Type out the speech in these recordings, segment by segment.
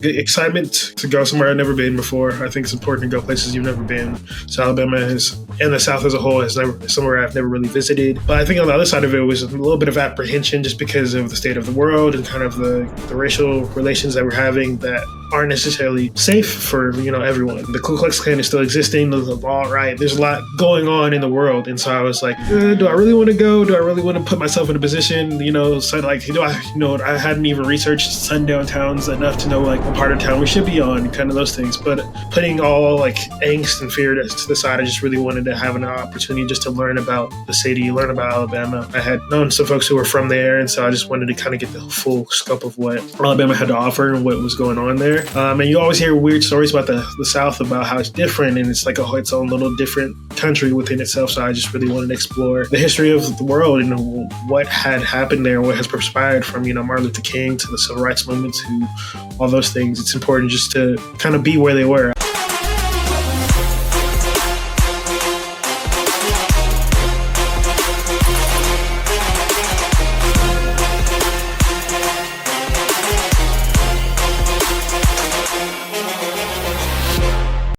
Excitement to go somewhere I've never been before. I think it's important to go places you've never been. So Alabama is, and the South as a whole, is never somewhere I've never really visited. But I think on the other side of it was a little bit of apprehension just because of the state of the world and kind of the racial relations that we're having that aren't necessarily safe for everyone. The Ku Klux Klan is still existing. The law, right? There's a lot going on in the world, and so I was like, do I really want to go? Do I really want to put myself in a position? So like, I hadn't even researched sundown towns enough to know like what part of town we should be on, kind of those things. But putting all like angst and fear to the side, I just really wanted to have an opportunity just to learn about the city, learn about Alabama. I had known some folks who were from there, and so I just wanted to kind of get the full scope of what Alabama had to offer and what was going on there. And you always hear weird stories about the South, about how it's different and it's like its own little different country within itself. So I just really wanted to explore the history of the world and what had happened there, what has perspired from, Martin Luther King to the civil rights movement to all those things. It's important just to kind of be where they were.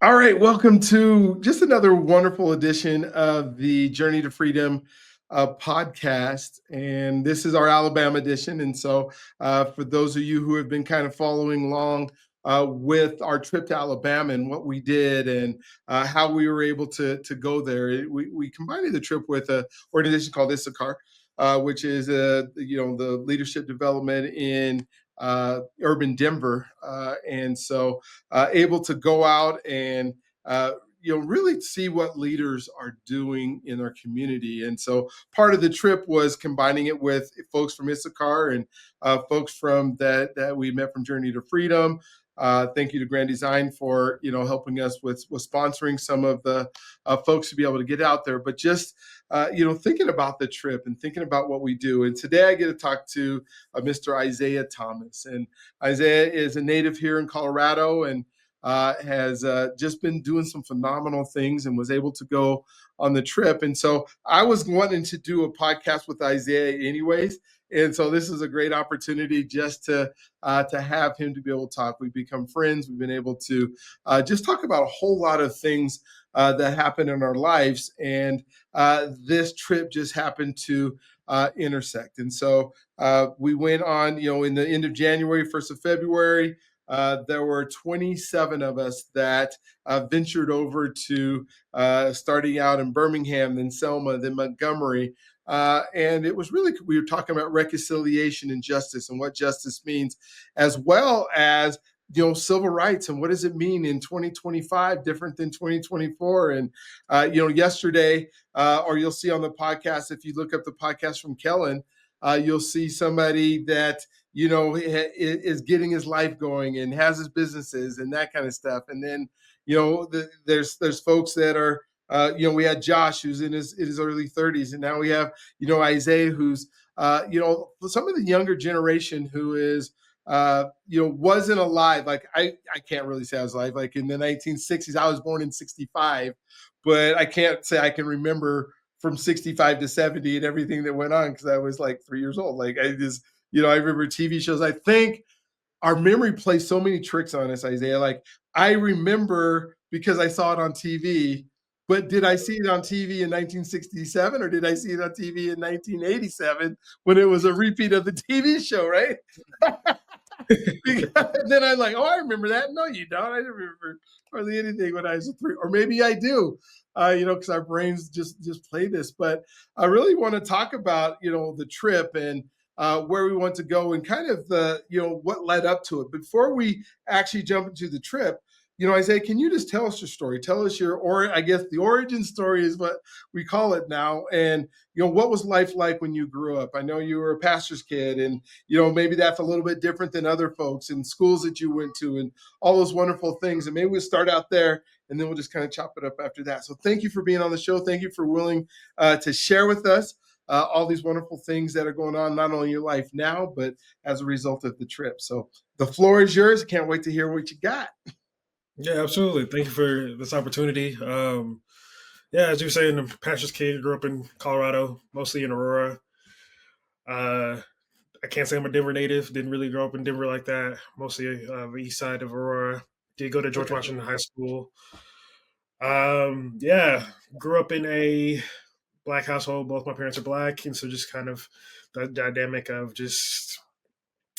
All right, welcome to just another wonderful edition of the Journey to Freedom podcast. And this is our Alabama edition. And so for those of you who have been kind of following along with our trip to Alabama and what we did and how we were able to go there, we combined the trip with an organization called Issachar, which is the leadership development in urban Denver. And so able to go out and really see what leaders are doing in our community. And so part of the trip was combining it with folks from Issachar and folks from that we met from Journey to Freedom. Thank you to Grand Design for helping us with sponsoring some of the folks to be able to get out there. But just thinking about the trip and thinking about what we do. And today I get to talk to Mr. Isaiah Thomas. And Isaiah is a native here in Colorado and has just been doing some phenomenal things and was able to go on the trip. And so I was wanting to do a podcast with Isaiah anyways. And so this is a great opportunity just to have him to be able to talk. We've become friends. We've been able to just talk about a whole lot of things that happen in our lives. And this trip just happened to intersect. And so we went on, in the end of January, 1st of February, there were 27 of us that ventured over to starting out in Birmingham, then Selma, then Montgomery. And it was really, we were talking about reconciliation and justice and what justice means, as well as civil rights and what does it mean in 2025 different than 2024. And yesterday, or you'll see on the podcast, if you look up the podcast from Kellen, you'll see somebody that is getting his life going and has his businesses and that kind of stuff. And then there's folks that are we had Josh, who's in his early 30s, and now we have Isaiah, who's some of the younger generation who is wasn't alive. Like I can't really say I was alive. Like in the 1960s, I was born in 65, but I can't say I can remember from 65 to 70 and everything that went on because I was like 3 years old. Like I just, I remember TV shows. I think our memory plays so many tricks on us, Isaiah. Like I remember because I saw it on TV, but did I see it on TV in 1967 or did I see it on TV in 1987 when it was a repeat of the TV show, right? And then I'm like, oh, I remember that. No, you don't. I don't remember hardly anything when I was 3, or maybe I do, because our brains just play this. But I really want to talk about, the trip and where we want to go and kind of the, what led up to it. Before we actually jump into the trip, Isaiah, can you just tell us your story? Tell us or I guess the origin story is what we call it now. And, what was life like when you grew up? I know you were a pastor's kid and, maybe that's a little bit different than other folks and schools that you went to and all those wonderful things. And maybe we'll start out there and then we'll just kind of chop it up after that. So thank you for being on the show. Thank you for willing to share with us all these wonderful things that are going on, not only in your life now, but as a result of the trip. So the floor is yours. I can't wait to hear what you got. Yeah, absolutely. Thank you for this opportunity. As you were saying, the pastor's kid, grew up in Colorado, mostly in Aurora. I can't say I'm a Denver native. Didn't really grow up in Denver like that. Mostly east side of Aurora. Did go to George Okay. Washington High School. Yeah, grew up in a black household. Both my parents are black, and so just kind of the dynamic of just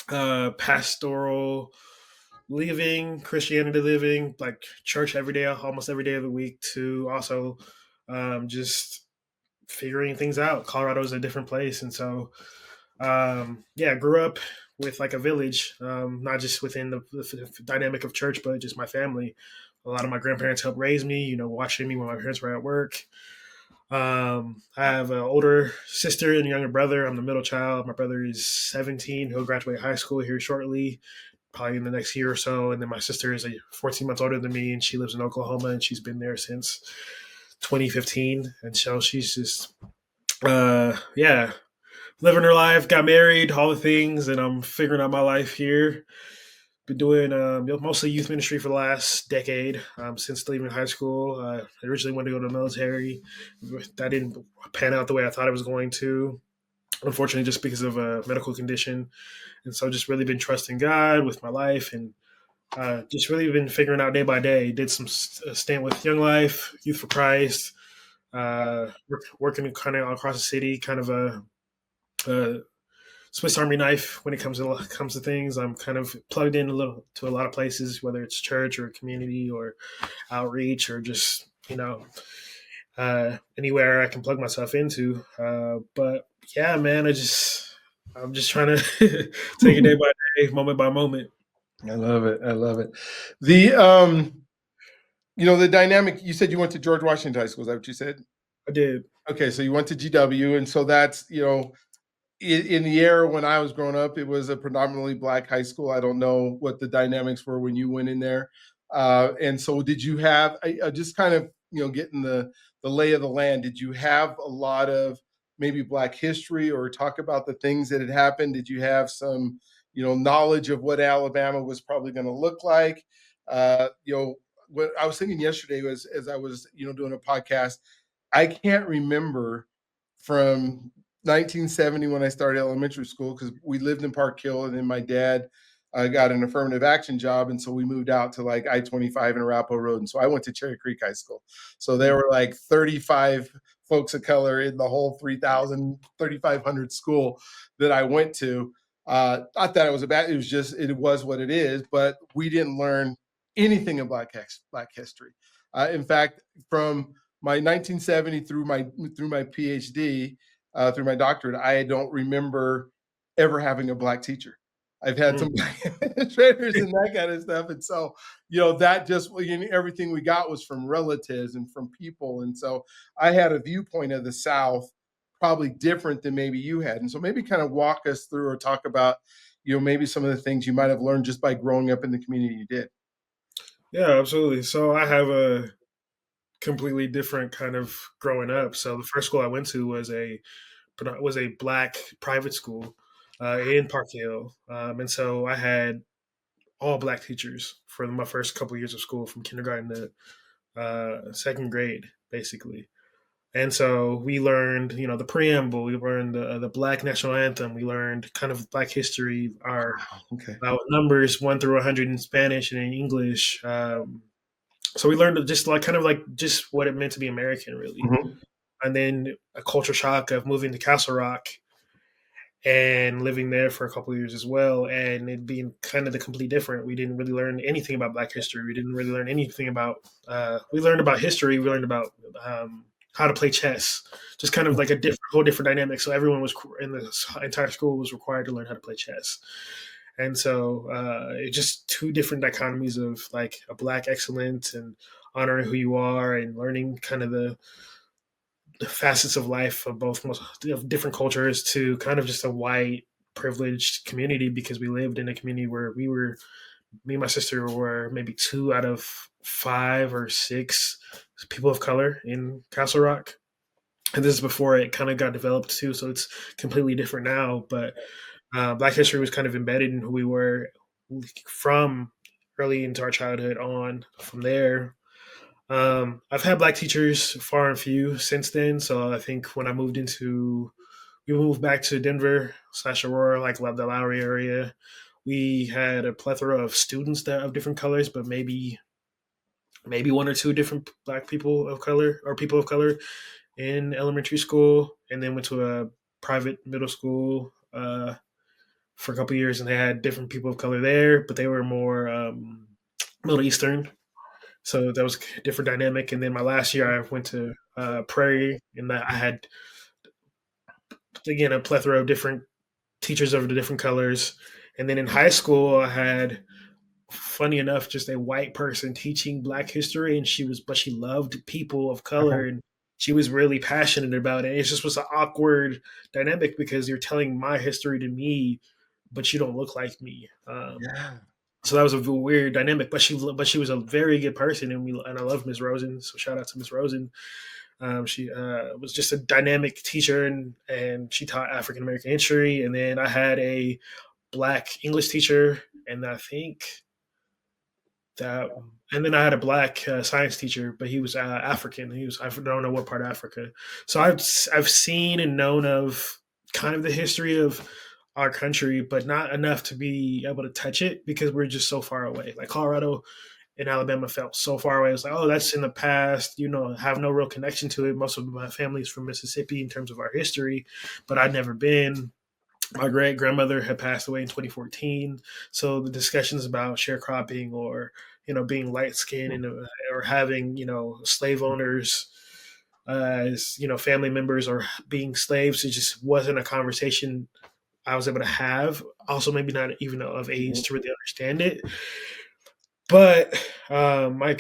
pastoral living, Christianity living, like church every day, almost every day of the week, to also just figuring things out. Colorado's a different place, and so yeah, grew up with like a village, not just within the dynamic of church, but just my family. A lot of my grandparents helped raise me, watching me when my parents were at work. I have an older sister and a younger brother. I'm the middle child. My brother is 17. He'll graduate high school here shortly, probably in the next year or so. And then my sister is 14 months older than me, and she lives in Oklahoma, and she's been there since 2015. And so she's just, yeah, living her life, got married, all the things, and I'm figuring out my life here. Been doing mostly youth ministry for the last decade, since leaving high school. I originally wanted to go to the military. That didn't pan out the way I thought it was going to, unfortunately, just because of a medical condition. And so just really been trusting God with my life, and just really been figuring out day by day. Did some stint with Young Life, Youth for Christ, working kind of across the city, kind of a Swiss Army knife when it comes to things. I'm kind of plugged in to a lot of places, whether it's church or community or outreach or just anywhere I can plug myself into. But yeah, man, I'm just trying to take it day by day, moment by moment. I love it. I love it. The the dynamic. You said you went to George Washington High School. Is that what you said? I did. Okay, so you went to GW, and so that's in the era when I was growing up, it was a predominantly black high school. I don't know what the dynamics were when you went in there. And so, did you have just kind of getting the lay of the land? Did you have a lot of maybe black history or talk about the things that had happened? Did you have some knowledge of what Alabama was probably going to look like? What I was thinking yesterday was as I was doing a podcast, I can't remember from 1970 when I started elementary school because we lived in Park Hill, and then my dad got an affirmative action job, and so we moved out to like I-25 and Arapahoe Road, and so I went to Cherry Creek High School. So there were like 35 folks of color in the whole 3,500 school that I went to. Not that it was bad; it was what it is. But we didn't learn anything of Black history. In fact, from my 1970 through my PhD, through my doctorate, I don't remember ever having a black teacher. I've had some black administrators and that kind of stuff, and so that just everything we got was from relatives and from people, and so I had a viewpoint of the South probably different than maybe you had, and so maybe kind of walk us through or talk about maybe some of the things you might have learned just by growing up in the community you did. Yeah, absolutely. So I have a completely different kind of growing up. So the first school I went to was a black private school in Park Hill, and so I had all black teachers for my first couple of years of school, from kindergarten to second grade, basically. And so we learned, the preamble. We learned the Black National Anthem. We learned kind of Black history, Okay. our numbers 1 through 100 in Spanish and in English. So we learned just like kind of like just what it meant to be American, really. Mhm. And then a culture shock of moving to Castle Rock and living there for a couple of years as well, and it being kind of the complete different. We didn't really learn anything about Black history. We didn't really learn anything about. We learned about history. We learned about how to play chess. Just kind of like a whole different dynamic. So everyone was in the entire school was required to learn how to play chess, and so it just two different dichotomies of like a Black excellence and honoring who you are and learning kind of the facets of life of both of different cultures, to kind of just a white privileged community, because we lived in a community where me and my sister were maybe 2 out of 5 or 6 people of color in Castle Rock. And this is before it kind of got developed too, so it's completely different now. But Black history was kind of embedded in who we were from early into our childhood on. From there, I've had Black teachers far and few since then. So I think when I moved into we moved back to Denver slash Aurora, like the Lowry area. We had a plethora of students that of different colors, but maybe one or two different black people of color or people of color in elementary school, and then went to a private middle school for a couple of years, and they had different people of color there, but they were more Middle Eastern. So that was a different dynamic. And then my last year, I went to Prairie, and I had again a plethora of different teachers of the different colors. And then in high school, I had, funny enough, just a white person teaching Black history, and she loved people of color, and she was really passionate about it. It just was an awkward dynamic because you're telling my history to me, but you don't look like me. Yeah. So that was a weird dynamic. But she was a very good person, and I love Miss Rosen. So shout out to Miss Rosen. She was just a dynamic teacher, and she taught African American history. And then I had a Black English teacher, and I think that, and then I had a Black science teacher, but he was African. I don't know what part of Africa. So I've seen and known of kind of the history of our country, but not enough to be able to touch it because we're just so far away. Like Colorado and Alabama felt so far away. It's like, oh, that's in the past, have no real connection to it. Most of my family is from Mississippi in terms of our history, but I'd never been. My great grandmother had passed away in 2014. So the discussions about sharecropping or, being light skinned and or having, slave owners as, family members or being slaves, it just wasn't a conversation I was able to have. Also, maybe not even of age to really understand it. But my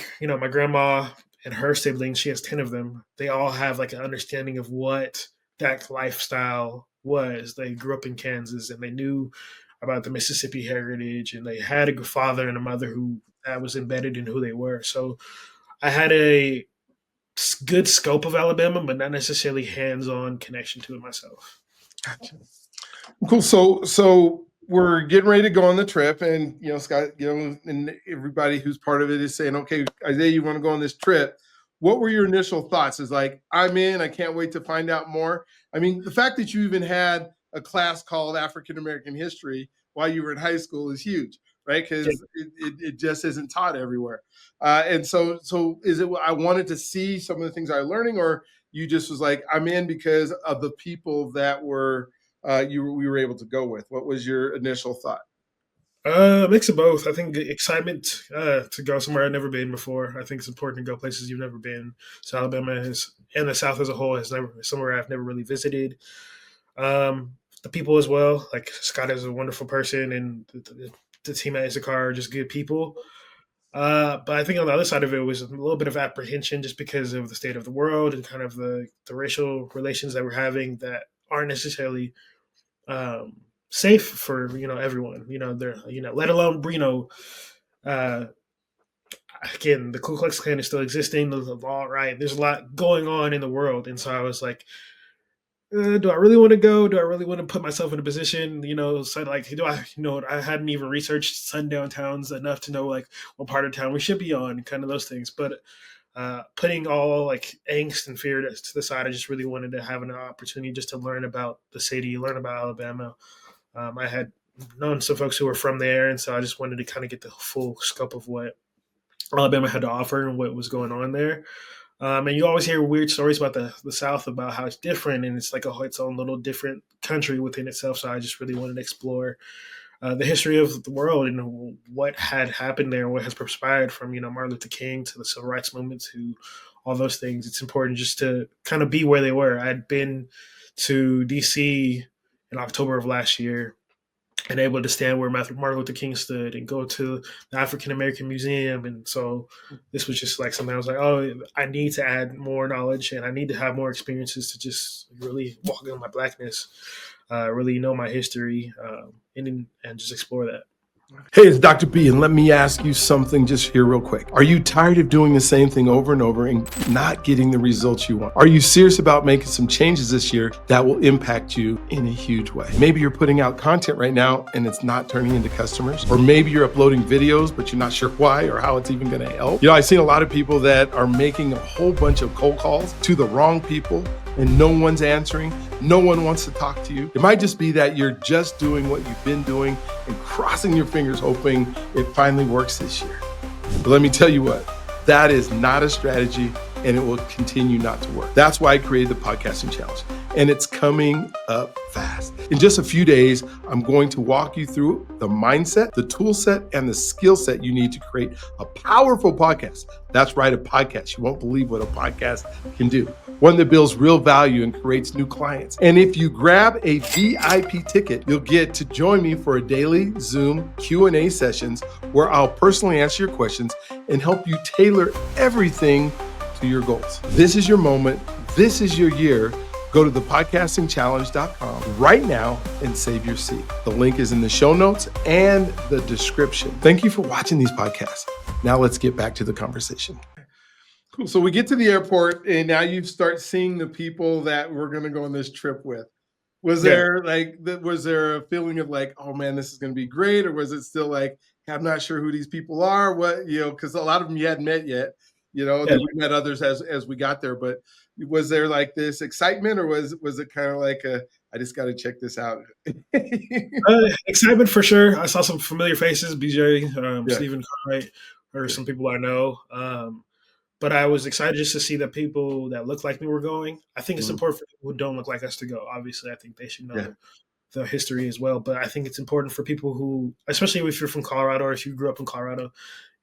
grandma and her siblings, she has 10 of them. They all have like an understanding of what that lifestyle was. They grew up in Kansas, and they knew about the Mississippi heritage, and they had a father and a mother who that was embedded in who they were. So I had a good scope of Alabama, but not necessarily hands-on connection to it myself. Gotcha. Cool. So we're getting ready to go on the trip, and Scott, and everybody who's part of it is saying, okay, Isaiah, you want to go on this trip. What were your initial thoughts? Is like, I'm in, I can't wait to find out more. I mean, the fact that you even had a class called African American History while you were in high school is huge, right? Because it just isn't taught everywhere. And so is it, I wanted to see some of the things I was learning, or you just was like, I'm in because of the people that were, we were able to go with? What was your initial thought? Mix of both. I think excitement to go somewhere I've never been before. I think it's important to go places you've never been. So Alabama and the South as a whole has never somewhere I've never really visited. The people as well. Like Scott is a wonderful person, and the team at Issachar are just good people. But I think on the other side of it was a little bit of apprehension just because of the state of the world and kind of the racial relations that we're having that aren't necessarily safe for everyone. They're let alone again, the Ku Klux Klan is still existing. The law, right? There's a lot going on in the world, and so I was like, do I really want to go? Do I really want to put myself in a position? So like, do I? I hadn't even researched sundown towns enough to know like what part of town we should be on, kind of those things. But putting all like angst and fear to the side, I just really wanted to have an opportunity just to learn about the city, learn about Alabama. I had known some folks who were from there, and so I just wanted to kind of get the full scope of what Alabama had to offer and what was going on there. And you always hear weird stories about the South, about how it's different, and it's like its own little different country within itself. So I just really wanted to explore the history of the world and what had happened there, what has transpired from Martin Luther King to the Civil Rights Movement to all those things. It's important just to kind of be where they were. I'd been to D.C. in October of last year and able to stand where Martin Luther King stood and go to the African American Museum. And so this was just like something I was like, oh, I need to add more knowledge and I need to have more experiences to just really walk in my Blackness, really know my history, and just explore that. Hey, it's Dr. B, and let me ask you something just here real quick. Are you tired of doing the same thing over and over and not getting the results you want? Are you serious about making some changes this year that will impact you in a huge way? Maybe you're putting out content right now and it's not turning into customers, or maybe you're uploading videos, but you're not sure why or how it's even going to help. I've seen a lot of people that are making a whole bunch of cold calls to the wrong people and no one's answering, no one wants to talk to you. It might just be that you're just doing what you've been doing and crossing your fingers hoping it finally works this year. But let me tell you what, that is not a strategy, and it will continue not to work. That's why I created the Podcasting Challenge, and it's coming up fast. In just a few days, I'm going to walk you through the mindset, the tool set, and the skill set you need to create a powerful podcast. That's right, a podcast. You won't believe what a podcast can do. One that builds real value and creates new clients. And if you grab a VIP ticket, you'll get to join me for a daily Zoom Q&A sessions where I'll personally answer your questions and help you tailor everything to your goals. This is your moment. This is your year. Go to thepodcastingchallenge.com right now and save your seat. The link is in the show notes and the description. Thank you for watching these podcasts. Now let's get back to the conversation. Cool. So we get to the airport and now you start seeing the people that we're going to go on this trip with. Was there a feeling of like, oh man, this is going to be great? Or was it still like, I'm not sure who these people are? What, because a lot of them you hadn't met yet, then we met others as we got there. But was there like this excitement, or was it kind of like I just got to check this out? Excitement for sure. I saw some familiar faces, BJ, Stephen Cartwright, or some people I know. But I was excited just to see the people that look like me were going. I think it's important for people who don't look like us to go. Obviously, I think they should know the history as well. But I think it's important for people who, especially if you're from Colorado or if you grew up in Colorado,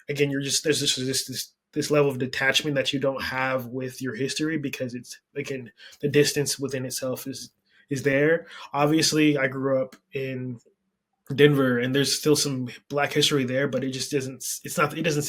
again, there's this level of detachment that you don't have with your history because it's, again, the distance within itself is there. Obviously, I grew up in Denver, and there's still some Black history there, but it just doesn't sit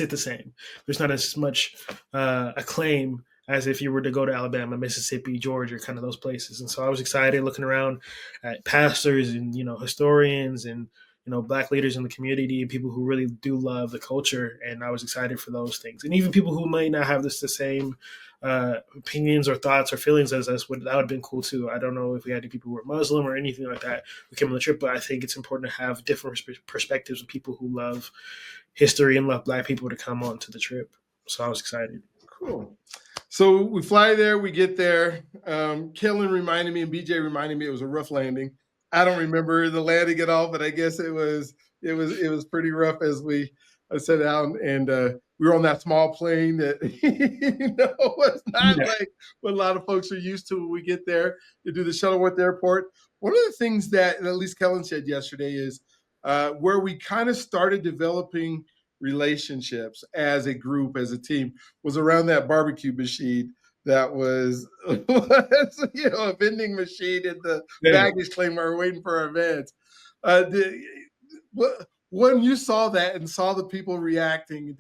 the same. There's not as much acclaim as if you were to go to Alabama, Mississippi, Georgia, kind of those places. And so I was excited looking around at pastors and, historians and, Black leaders in the community and people who really do love the culture. And I was excited for those things. And even people who might not have the same opinions or thoughts or feelings as us, that would have been cool too. I don't know if we had any people who were Muslim or anything like that who came on the trip, but I think it's important to have different perspectives of people who love history and love Black people to come on to the trip. So I was excited. Cool. So we fly there, we get there. Kellen reminded me and BJ reminded me it was a rough landing. I don't remember the landing at all, but I guess it was pretty rough as we set down, and we were on that small plane that was not like what a lot of folks are used to when we get there to do the Shuttleworth Airport. One of the things that at least Kellen said yesterday is where we kind of started developing relationships as a group, as a team, was around that barbecue machine. That was a vending machine in the baggage claim while we're waiting for our vans. When you saw that and saw the people reacting,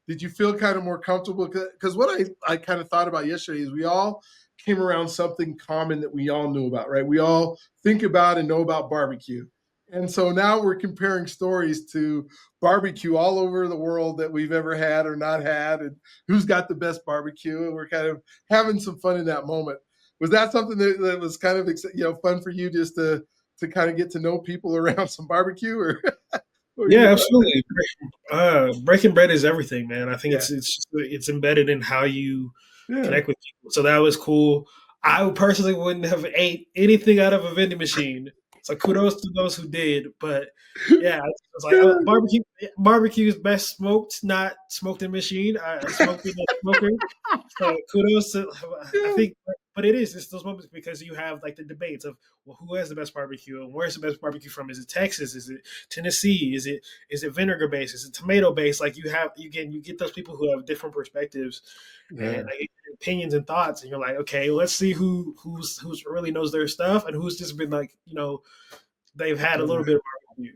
did you feel kind of more comfortable? Because what I kind of thought about yesterday is we all came around something common that we all knew about, right? We all think about and know about barbecue. And so now we're comparing stories to barbecue all over the world that we've ever had or not had, and who's got the best barbecue. And we're kind of having some fun in that moment. Was that something that was kind of fun for you, just to kind of get to know people around some barbecue? Or yeah, absolutely. Breaking bread is everything, man. I think it's embedded in how you connect with people. So that was cool. I personally wouldn't have ate anything out of a vending machine. So kudos to those who did. But yeah, it's like barbecue is best smoked, not smoked in machine. I smoked in a smoker. So kudos to, I think, but it's those moments because you have like the debates of, well, who has the best barbecue and where's the best barbecue from? Is it Texas? Is it Tennessee? Is it vinegar based? Is it tomato based? Like you get those people who have different perspectives and like, opinions and thoughts, and you're like, okay, let's see who's really knows their stuff and who's just been like, they've had a little bit of barbecue.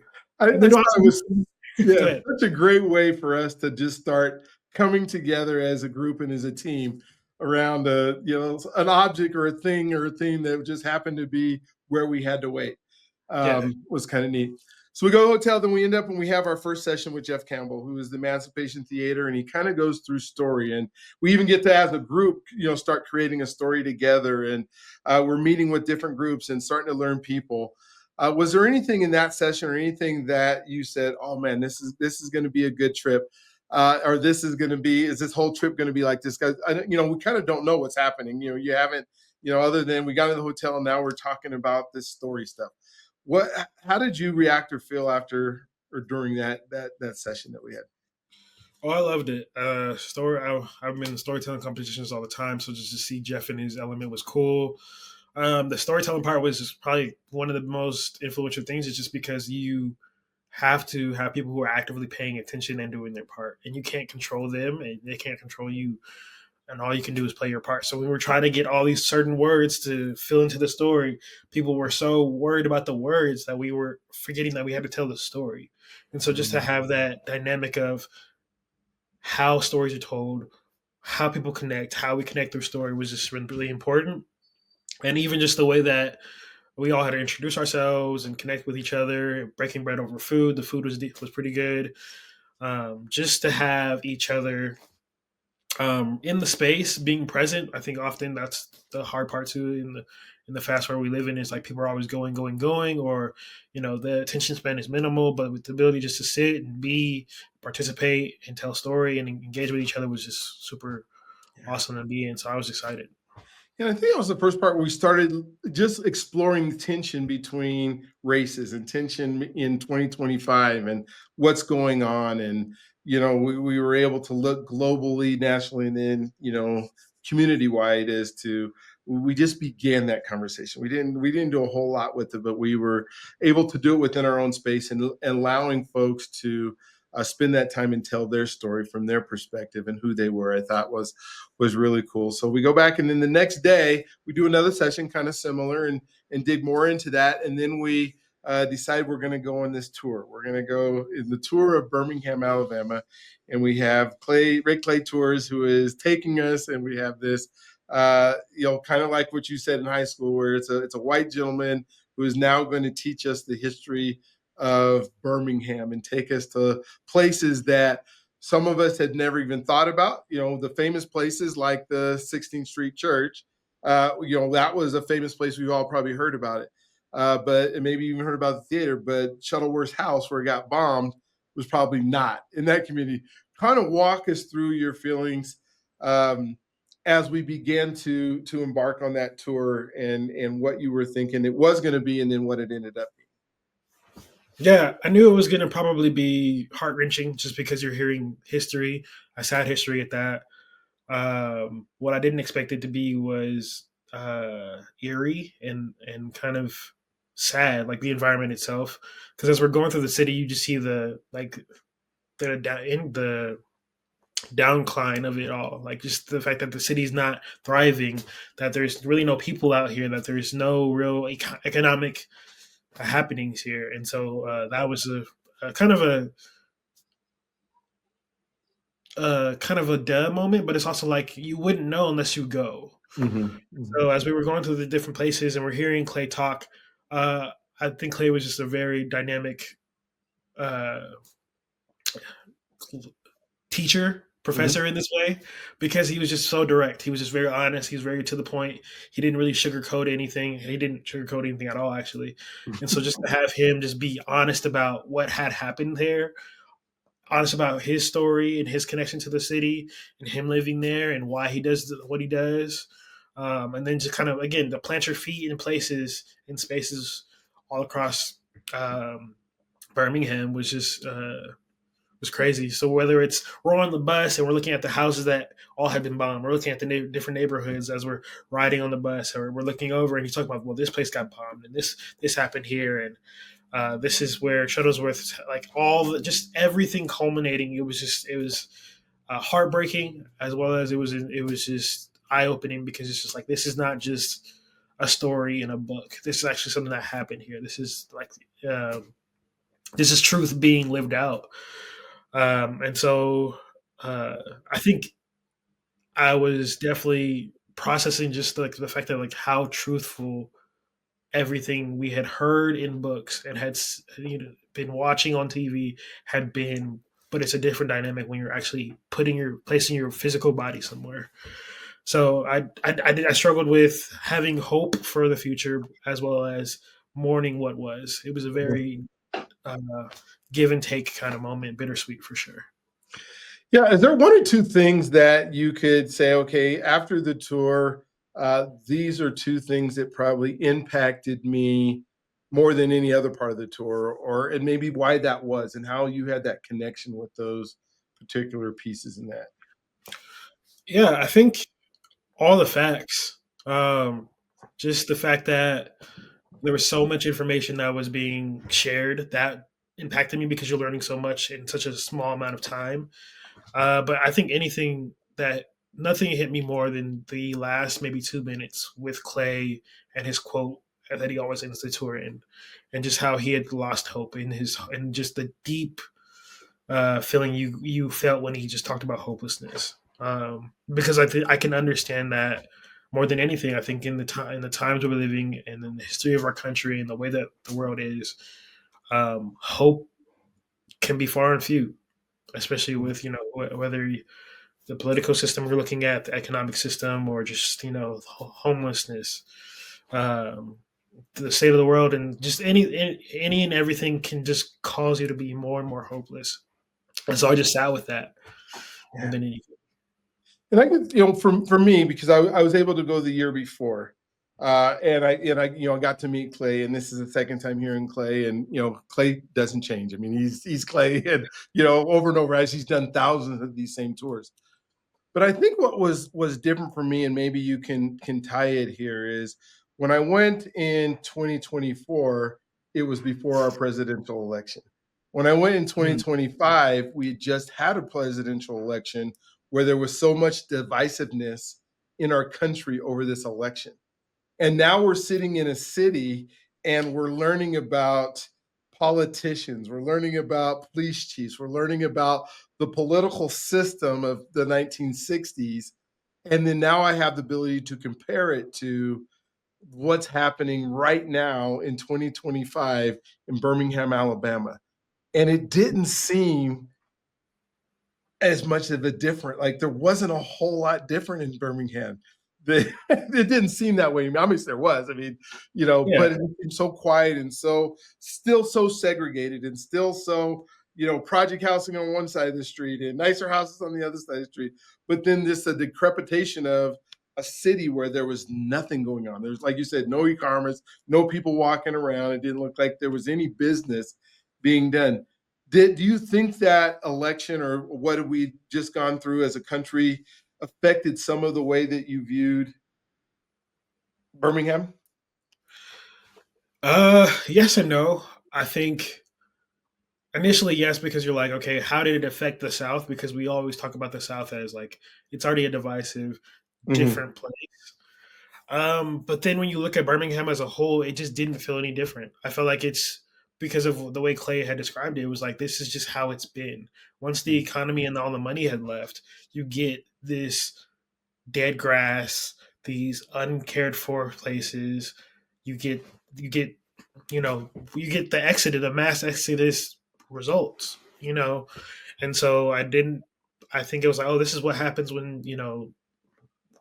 Such a great way for us to just start coming together as a group and as a team around an object or a thing that just happened to be where we had to wait. Was kind of neat. So we go to the hotel, then we end up and we have our first session with Jeff Campbell, who is the Emancipation Theater, and he kind of goes through story. And we even get to, as a group, start creating a story together. And we're meeting with different groups and starting to learn people. Was there anything in that session or anything that you said, oh man, this is going to be a good trip? Or is this whole trip going to be like this? Guys, we kind of don't know what's happening. You haven't other than we got in the hotel and now we're talking about this story stuff. How did you react or feel after or during that session that we had? Oh, I loved it. I've been in storytelling competitions all the time, so just to see Jeff in his element was cool. The storytelling part was just probably one of the most influential things. Is just because you have to have people who are actively paying attention and doing their part, and you can't control them, and they can't control you. And all you can do is play your part. So we were trying to get all these certain words to fill into the story. People were so worried about the words that we were forgetting that we had to tell the story. And so just to have that dynamic of how stories are told, how people connect, how we connect through story was just really important. And even just the way that we all had to introduce ourselves and connect with each other, breaking bread over food. The food was pretty good. Just to have each other in the space, being present. I think often that's the hard part too in the fast world we live in, is like people are always going, going, going, or the attention span is minimal. But with the ability just to sit and be, participate, and tell a story and engage with each other was just super awesome to be in. So I was excited. And I think that was the first part where we started just exploring the tension between races and tension in 2025 and what's going on. And, we were able to look globally, nationally, and then, community wide as to we just began that conversation. We didn't do a whole lot with it, but we were able to do it within our own space and allowing folks to spend that time and tell their story from their perspective and who they were. I thought was really cool. So we go back, and then the next day we do another session kind of similar and dig more into that. And then we decide we're going to go on this tour. We're going to go in the tour of Birmingham, Alabama, and we have Rick Clay Tours who is taking us, and we have this kind of like what you said in high school, where it's a white gentleman who is now going to teach us the history of Birmingham and take us to places that some of us had never even thought about. The famous places like the 16th Street Church. That was a famous place. We've all probably heard about it, but and maybe even heard about the theater. But Shuttleworth's house, where it got bombed, was probably not in that community. Kind of walk us through your feelings as we began to embark on that tour, and what you were thinking it was going to be, and then what it ended up being. Yeah, I knew it was going to probably be heart wrenching just because you're hearing history, a sad history at that. What I didn't expect it to be was eerie and kind of sad, like the environment itself. Because as we're going through the city, you just see the downcline of it all, like just the fact that the city's not thriving, that there's really no people out here, that there's no real economic happenings here. And so that was a kind of a duh moment, but it's also like you wouldn't know unless you go. Mm-hmm. Mm-hmm. So as we were going through the different places and we're hearing Clay talk, I think Clay was just a very dynamic teacher, professor in this way, because he was just so direct. He was just very honest. He was very to the point. He didn't really sugarcoat anything. He didn't sugarcoat anything at all, actually. And so just to have him just be honest about what had happened there, honest about his story and his connection to the city and him living there and why he does what he does. And then just kind of, again, to plant your feet in places, in spaces all across Birmingham was just was crazy. So whether it's we're on the bus and we're looking at the houses that all have been bombed, we're looking at the different neighborhoods as we're riding on the bus, or we're looking over and he's talking about, well, this place got bombed and this happened here, and this is where Shuttlesworth, like just everything culminating. It was heartbreaking, as well as it was just eye opening, because it's just like, this is not just a story in a book. This is actually something that happened here. This is like this is truth being lived out. And so I think I was definitely processing just like the fact that, like, how truthful everything we had heard in books and had been watching on TV had been, but it's a different dynamic when you're actually placing your physical body somewhere. So I struggled with having hope for the future as well as mourning what was. It was a very give and take kind of moment, bittersweet for sure. Yeah. Is there one or two things that you could say, okay, after the tour, these are two things that probably impacted me more than any other part of the tour, or and maybe why that was, and how you had that connection with those particular pieces in that. Yeah, I think all the facts. Um, just the fact that there was so much information that was being shared that impacted me because you're learning so much in such a small amount of time. But I think nothing hit me more than the last maybe 2 minutes with Clay and his quote that he always ends the tour in, and just how he had lost hope and just the deep feeling you felt when he just talked about hopelessness. Because I can understand that more than anything. I think in the times we're living and in the history of our country and the way that the world is, hope can be far and few, especially with whether the political system we're looking at, the economic system, or just homelessness, um, the state of the world, and just any and everything can just cause you to be more and more hopeless. And so I just sat with that more Yeah. than anything. And I could, for me, because I was able to go the year before, and I got to meet Clay, and this is the second time hearing Clay, and Clay doesn't change. I mean, he's Clay, and over and over as he's done thousands of these same tours. But I think what was different for me, and maybe you can tie it here, is when I went in 2024, it was before our presidential election. When I went in Mm. 2025, we had just had a presidential election where there was so much divisiveness in our country over this election. And now we're sitting in a city and we're learning about politicians, we're learning about police chiefs, we're learning about the political system of the 1960s. And then now I have the ability to compare it to what's happening right now in 2025 in Birmingham, Alabama. And it didn't seem as much of a different, like there wasn't a whole lot different in Birmingham. It didn't seem that way. I mean, obviously there was. I mean, Yeah. but it seemed so quiet and so still so segregated and still so, project housing on one side of the street and nicer houses on the other side of the street. But then this a decrepitation of a city where there was nothing going on. There's, like you said, no e-commerce, no people walking around. It didn't look like there was any business being done. Do you think that election or what have we just gone through as a country affected some of the way that you viewed Birmingham? Yes and no. I think initially yes, because you're like, okay, how did it affect the South? Because we always talk about the South as like it's already a divisive, Hmm. different place. But then when you look at Birmingham as a whole, it just didn't feel any different. I felt like it's because of the way Clay had described it. It was like this is just how it's been. Once the economy and all the money had left, you get this dead grass, these uncared for places. You get you get you get the the mass exodus results. And so I think it was like, oh, this is what happens when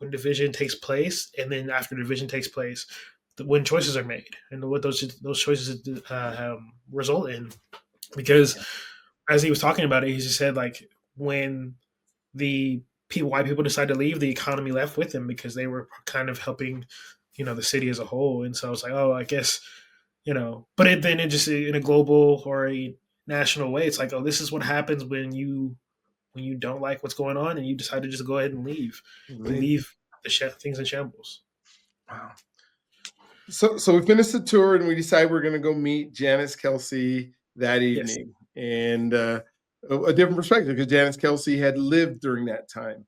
division takes place, and then after division takes place, when choices are made, and what those choices result in. Because as he was talking about it, he just said like when the white people decided to leave, the economy left with them because they were kind of helping, the city as a whole. And so I was like, oh, I guess, but then it just in a global or a national way, it's like, oh, this is what happens when you don't like what's going on and you decide to just go ahead and leave. You Really? leave things in shambles. Wow. So we finished the tour and we decide we're going to go meet Janice Kelsey that Yes. evening, and a different perspective because Janice Kelsey had lived during that time.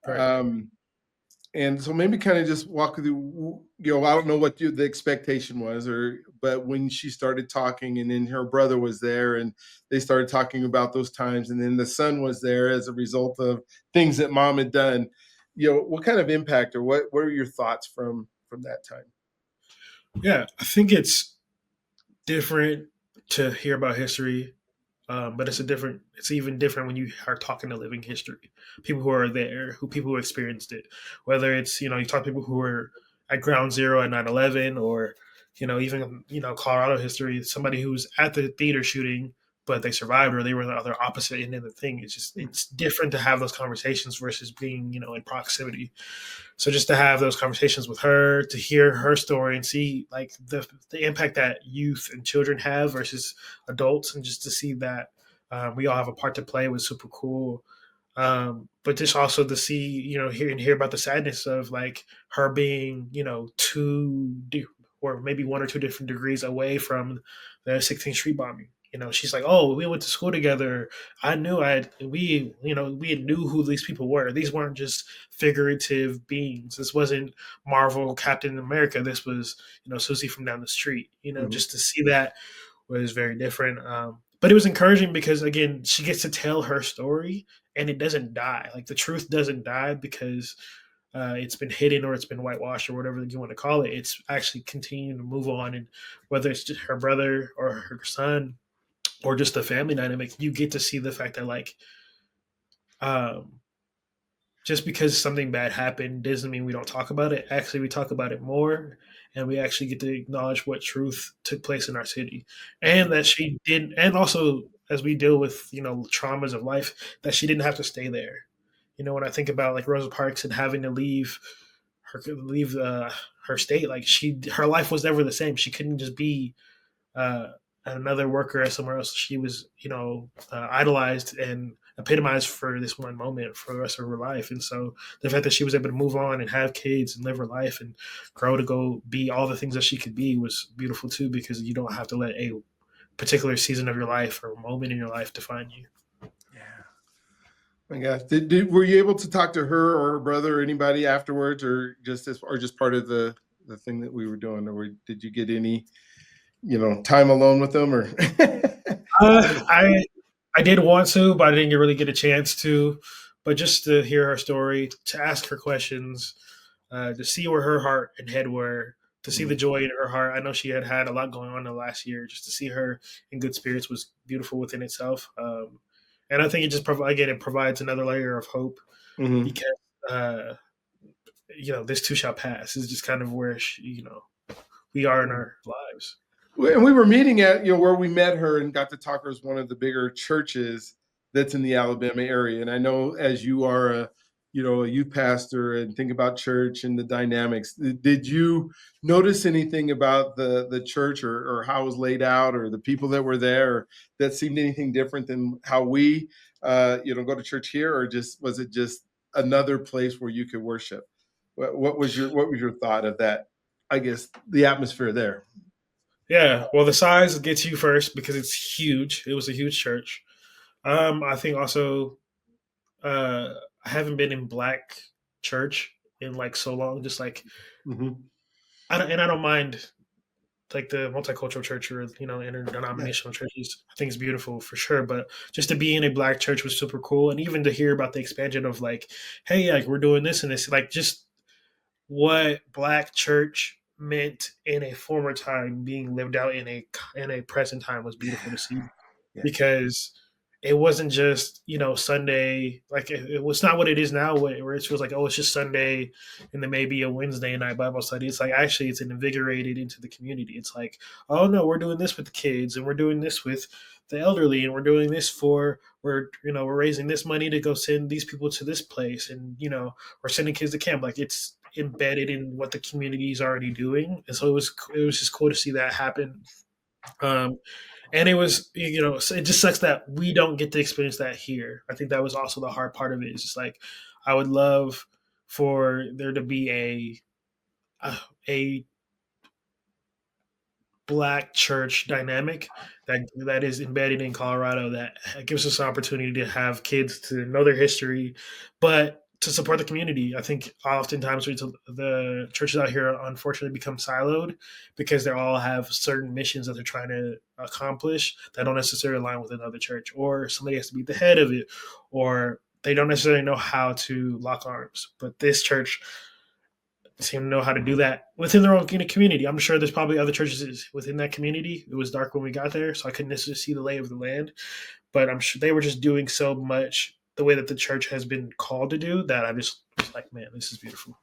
Right. Um, And so maybe kind of just walk through, I don't know what the expectation was, but when she started talking, and then her brother was there, and they started talking about those times, and then the son was there as a result of things that mom had done. What kind of impact or what are your thoughts from that time? Yeah. I think it's different to hear about history. But it's even different when you are talking to living history, people who are there, people who experienced it. Whether it's you talk to people who were at ground zero at 9/11, or even Colorado history, somebody who's at the theater shooting but they survived, or they were the other opposite end of the thing. It's different to have those conversations versus being, in proximity. So just to have those conversations with her, to hear her story and see like the impact that youth and children have versus adults, and just to see that we all have a part to play was super cool. But just also to see, hear about the sadness of like her being, or maybe one or two different degrees away from the 16th Street bombing. She's like, oh, we went to school together. We knew who these people were. These weren't just figurative beings. This wasn't Marvel Captain America. This was, Susie from down the street. Just to see that was very different. But it was encouraging because again, she gets to tell her story and it doesn't die. Like the truth doesn't die because it's been hidden or it's been whitewashed or whatever you want to call it. It's actually continuing to move on, and whether it's just her brother or her son or just the family dynamic, you get to see the fact that like, just because something bad happened doesn't mean we don't talk about it. Actually, we talk about it more, and we actually get to acknowledge what truth took place in our city, and that she didn't. And also, as we deal with traumas of life, that she didn't have to stay there. When I think about like Rosa Parks and having to leave her state, like her life was never the same. She couldn't just be another worker at somewhere else. She was, idolized and epitomized for this one moment for the rest of her life. And so the fact that she was able to move on and have kids and live her life and grow to go be all the things that she could be was beautiful too, because you don't have to let a particular season of your life or moment in your life define you. Yeah. My gosh. Were you able to talk to her or her brother or anybody afterwards, or just part of the thing that we were doing, or did you get any time alone with them? Or I did want to, but I didn't really get a chance to. But just to hear her story, to ask her questions, to see where her heart and head were, to see the joy in her heart. I know she had a lot going on in the last year. Just to see her in good spirits was beautiful within itself. And I think it just provides another layer of hope, because this too shall pass. Is just kind of where we are in our lives. And we were meeting at where we met her and got to talk to her as one of the bigger churches that's in the Alabama area. And I know as you are a youth pastor and think about church and the dynamics, did you notice anything about the church or how it was laid out or the people that were there that seemed anything different than how we go to church here, or was it just another place where you could worship? What was your thought of that? I guess the atmosphere there. Yeah, well, the size gets you first because it's huge. It was a huge church. I think also I haven't been in Black church in like so long. Just like I don't mind like the multicultural church or interdenominational churches. I think it's beautiful for sure. But just to be in a Black church was super cool, and even to hear about the expansion of like, hey, like we're doing this and this, like just what Black church meant in a former time being lived out in a present time was beautiful to see, because it wasn't just Sunday, like it was not what it is now, where it feels like, oh, it's just Sunday and then maybe a Wednesday night Bible study. It's like actually it's invigorated into the community. It's like, oh no, we're doing this with the kids and we're doing this with the elderly and we're doing this we're raising this money to go send these people to this place, and we're sending kids to camp. Like it's embedded in what the community is already doing, and so it was just cool to see that happen. And it was it just sucks that we don't get to experience that here. I think that was also the hard part of it. It's just like I would love for there to be a Black church dynamic that is embedded in Colorado, that gives us an opportunity to have kids to know their history, but to support the community. I think oftentimes the churches out here unfortunately become siloed because they all have certain missions that they're trying to accomplish that don't necessarily align with another church, or somebody has to be the head of it, or they don't necessarily know how to lock arms. But this church seem to know how to do that within their own community. I'm sure there's probably other churches within that community. It was dark when we got there, so I couldn't necessarily see the lay of the land, but I'm sure they were just doing so much the way that the church has been called to do that I just was like, man, this is beautiful.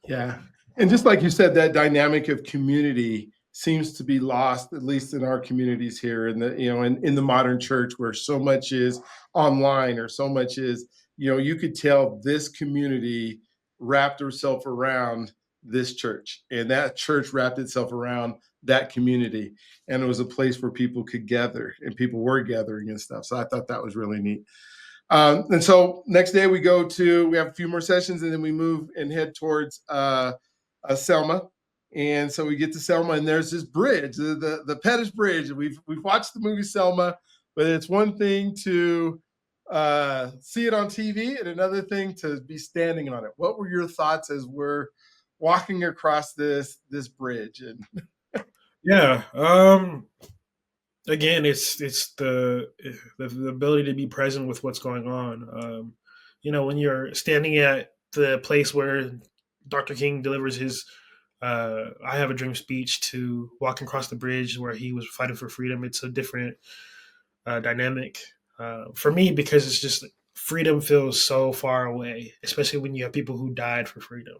Yeah. And just like you said, that dynamic of community seems to be lost, at least in our communities here in the, in the modern church, where so much is online, or so much is, you could tell this community wrapped herself around this church, and that church wrapped itself around that community, and it was a place where people could gather, and people were gathering and stuff. So I thought that was really neat. And so next day we have a few more sessions, and then we move and head towards Selma. And so we get to Selma, and there's this bridge, the Pettis Bridge. We've watched the movie Selma, but it's one thing to see it on TV and another thing to be standing on it. What were your thoughts as we're walking across this bridge? And Yeah. Again, it's the ability to be present with what's going on. When you're standing at the place where Dr. King delivers his "I Have a Dream" speech, to walking across the bridge where he was fighting for freedom, it's a different dynamic for me, because it's just freedom feels so far away, especially when you have people who died for freedom.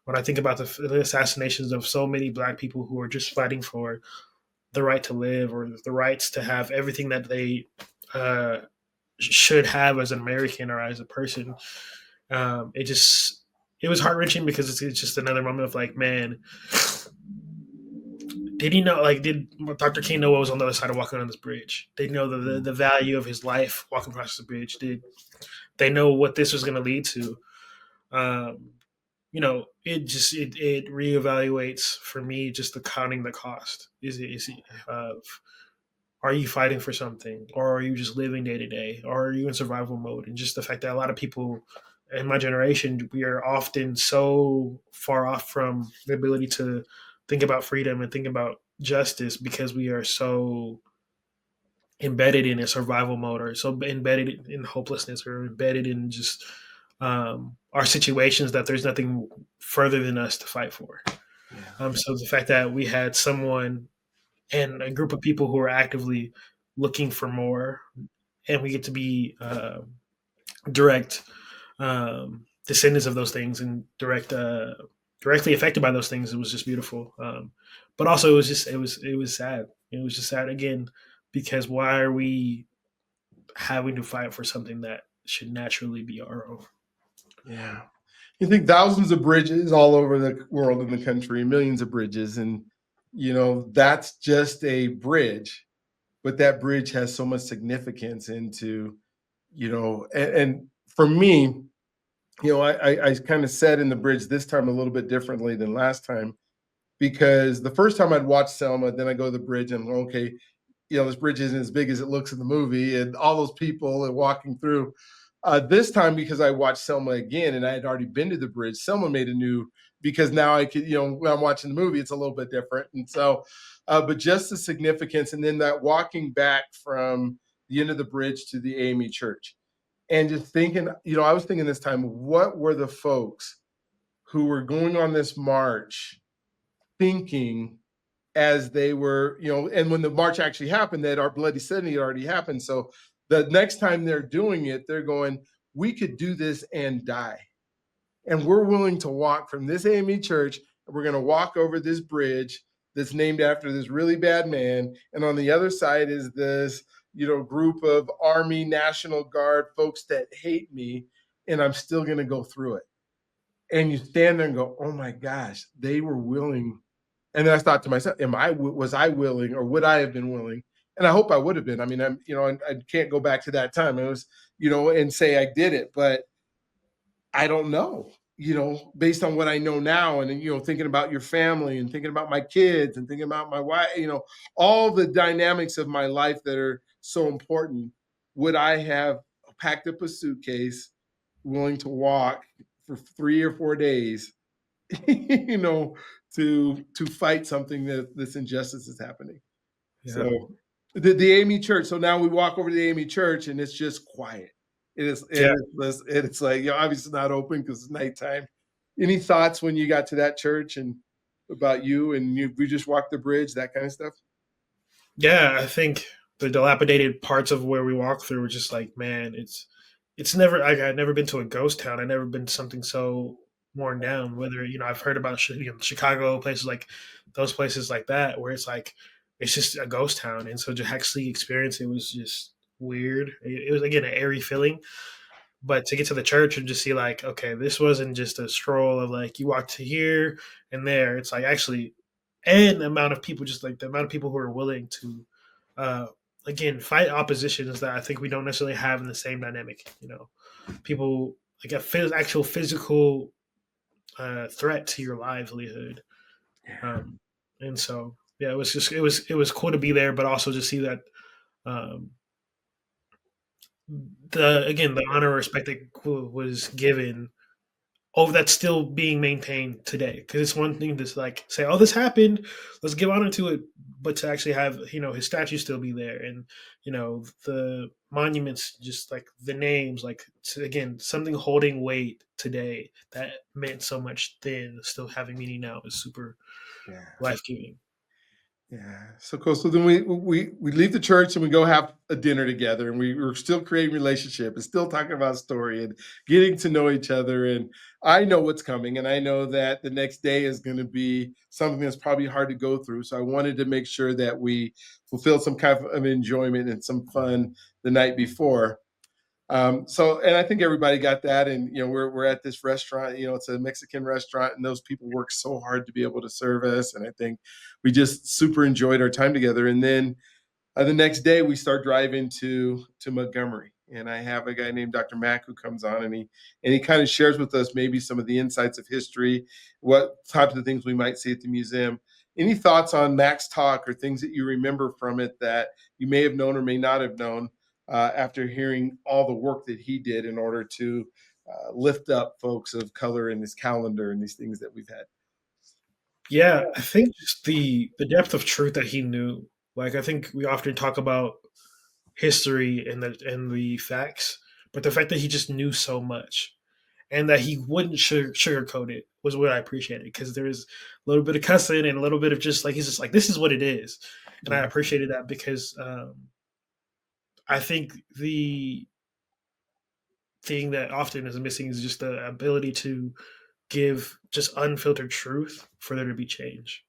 When I think about the assassinations of so many Black people who are just fighting for the right to live, or the rights to have everything that they uh, should have as an American or as a person. It was heart wrenching, because it's just another moment of like, man, did he know? Like, did Dr. King know what was on the other side of walking on this bridge? Did he know the value of his life walking across the bridge? Did they know what this was going to lead to? Um, it reevaluates for me just the counting the cost. Is it are you fighting for something, or are you just living day to day, or are you in survival mode? And just the fact that a lot of people in my generation, we are often so far off from the ability to think about freedom and think about justice, because we are so embedded in a survival mode, or so embedded in hopelessness, or embedded in just our situations, that there's nothing further than us to fight for. So the fact that we had someone and a group of people who are actively looking for more, and we get to be direct descendants of those things, and directly affected by those things, it was just beautiful. But also, it was sad. It was just sad again, because why are we having to fight for something that should naturally be our own? Yeah. You think thousands of bridges all over the world and the country, millions of bridges, and that's just a bridge, but that bridge has so much significance into, and for me, I kind of said in the bridge this time a little bit differently than last time, because the first time I'd watched Selma, then I go to the bridge and okay, this bridge isn't as big as it looks in the movie, and all those people and walking through. This time, because I watched Selma again and I had already been to the bridge, Selma made a new, because now I could, when I'm watching the movie, it's a little bit different. And so, but just the significance, and then that walking back from the end of the bridge to the AME church, and just thinking, I was thinking this time, what were the folks who were going on this march thinking as they were, and when the march actually happened, that our bloody Sunday had already happened. So the next time they're doing it, they're going, we could do this and die. And we're willing to walk from this AME church, and we're going to walk over this bridge that's named after this really bad man. And on the other side is this, group of Army, National Guard folks that hate me, and I'm still going to go through it. And you stand there and go, oh my gosh, they were willing. And then I thought to myself, was I willing, or would I have been willing? And I hope I would have been. I mean, I can't go back to that time. It was, and say I did it, but I don't know, based on what I know now, and thinking about your family, and thinking about my kids, and thinking about my wife, all the dynamics of my life that are so important. Would I have packed up a suitcase, willing to walk for 3 or 4 days, to fight something that this injustice is happening? Yeah. So the AME church. So now we walk over to the AME church, and it's just quiet. It's like, obviously not open because it's nighttime. Any thoughts when you got to that church, and about you, and we just walked the bridge, that kind of stuff? Yeah, I think the dilapidated parts of where we walk through were just like, man, it's never. I've never been to a ghost town. I've never been to something so worn down. Whether I've heard about Chicago, places like those places like that, where it's like it's just a ghost town, and so to actually experience it was just weird. It was again an airy feeling, but to get to the church and just see like, okay, this wasn't just a stroll of like you walk to here and there. It's like actually, and the amount of people, just like the amount of people who are willing to, uh, again, fight oppositions that I think we don't necessarily have in the same dynamic. People like actual physical threat to your livelihood. Yeah. Um, and so, yeah, it was cool to be there, but also to see that um, the honor or respect that was given over that's still being maintained today. Because it's one thing to like say, "Oh, this happened, let's give honor to it," but to actually have his statue still be there, and the monuments, just like the names, like again something holding weight today that meant so much then, still having meaning now is super Yeah. life giving. Yeah, so cool. So then we leave the church and we go have a dinner together, and we're still creating relationship and still talking about story and getting to know each other. And I know what's coming, and I know that the next day is going to be something that's probably hard to go through. So I wanted to make sure that we fulfill some kind of enjoyment and some fun the night before. And I think everybody got that. And we're at this restaurant. It's a Mexican restaurant, and those people work so hard to be able to serve us. And I think we just super enjoyed our time together. And then the next day, we start driving to Montgomery, and I have a guy named Dr. Mack who comes on, and he kind of shares with us maybe some of the insights of history, what types of things we might see at the museum. Any thoughts on Mack's talk or things that you remember from it that you may have known or may not have known after hearing all the work that he did in order to lift up folks of color in this calendar and these things that we've had? Yeah, I think just the depth of truth that he knew. Like I think we often talk about history and the facts, but the fact that he just knew so much and that he wouldn't sugarcoat it was what I appreciated, because there was a little bit of cussing and a little bit of just like he's just like this is what it is, and I Yeah. appreciated that because I think the thing that often is missing is just the ability to give just unfiltered truth for there to be change.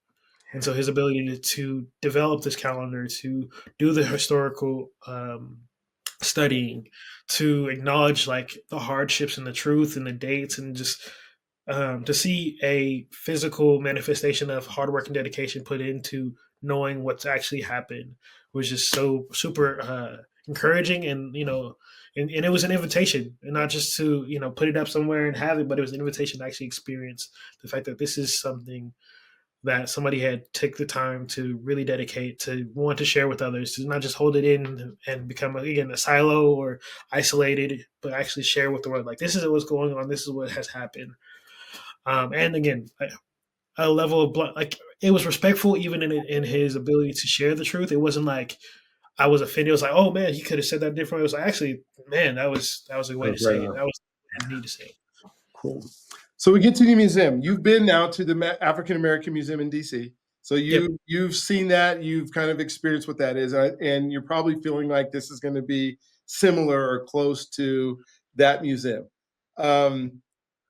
And so his ability to develop this calendar, to do the historical studying, to acknowledge like the hardships and the truth and the dates, and just to see a physical manifestation of hard work and dedication put into knowing what's actually happened was just so super encouraging. And and it was an invitation, and not just to put it up somewhere and have it, but it was an invitation to actually experience the fact that this is something that somebody had took the time to really dedicate to want to share with others, to not just hold it in and become again a silo or isolated, but actually share with the world like this is what's going on, this is what has happened. And again, a level of like it was respectful even in his ability to share the truth. It wasn't like I was offended. It was like, oh man, he could have said that differently. It was like, actually, man, that was a way That to was right say it. on. That was I need to say it. Cool. So we get to the museum. You've been now to the African American Museum in DC. So Yep. you've seen that. You've kind of experienced what that is, and you're probably feeling like this is going to be similar or close to that museum. Um,